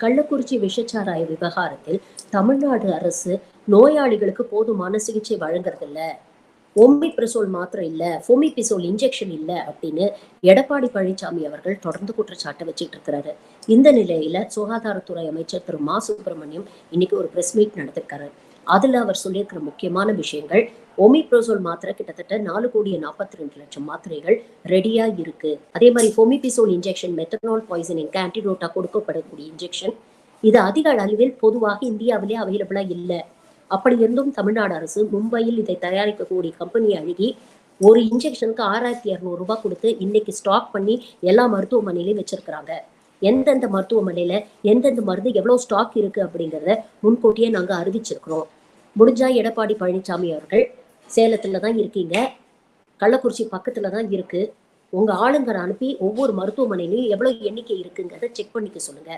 கள்ளக்குறிச்சி விஷச்சாராய விவகாரத்தில் தமிழ்நாடு அரசு நோயாளிகளுக்கு போதுமான சிகிச்சை வழங்குறதில்ல, ஒமிப்ரசோல் மாத்திரை இல்ல, ஃபோமிபிசோல் இன்ஜெக்ஷன் இல்ல அப்படின்னு எடப்பாடி பழனிசாமி அவர்கள் தொடர்ந்து குற்றச்சாட்டை வச்சுட்டு இருக்கிறாரு. இந்த நிலையில சுகாதாரத்துறை அமைச்சர் திரு மா சுப்பிரமணியம் இன்னைக்கு ஒரு பிரஸ் மீட் நடத்திருக்காரு. அதுல அவர் சொல்லியிருக்கிற முக்கியமான விஷயங்கள், ஒமிப்ரசோல் மாத்திரை கிட்டத்தட்ட 4,42,00,000 மாத்திரைகள் ரெடியா இருக்கு. அதே மாதிரி ஃபோமிபிசோல் இன்ஜெக்ஷன் மெத்தனால் பாய்சனிங் ஆன்டிடோட்டா கொடுக்கப்படக்கூடிய இன்ஜெக்ஷன் இது அதிக அளவில் பொதுவாக இந்தியாவிலே அவைலபிளா இல்லை. அப்படி இருந்தும் தமிழ்நாடு அரசு மும்பையில் இதை தயாரிக்கக்கூடிய கம்பெனியை அணுகி ஒரு இன்ஜெக்ஷனுக்கு 6,200 ரூபாய் கொடுத்து இன்னைக்கு ஸ்டாக் பண்ணி எல்லா மருத்துவமனையிலையும் வச்சிருக்கிறாங்க. எந்தெந்த மருத்துவமனையில எந்தெந்த மருந்து எவ்வளவு ஸ்டாக் இருக்கு அப்படிங்கிறத முன்கூட்டியே நாங்க அறிவிச்சிருக்கிறோம். முடிஞ்சா எடப்பாடி பழனிசாமி அவர்கள் சேலத்துல தான் இருக்கீங்க, கள்ளக்குறிச்சி பக்கத்துல தான் இருக்கு, உங்க ஆளுங்களை அனுப்பி ஒவ்வொரு மருத்துவமனையிலையும் எவ்வளவு எண்ணிக்கை இருக்குங்கிறத செக் பண்ணிக்க சொல்லுங்க.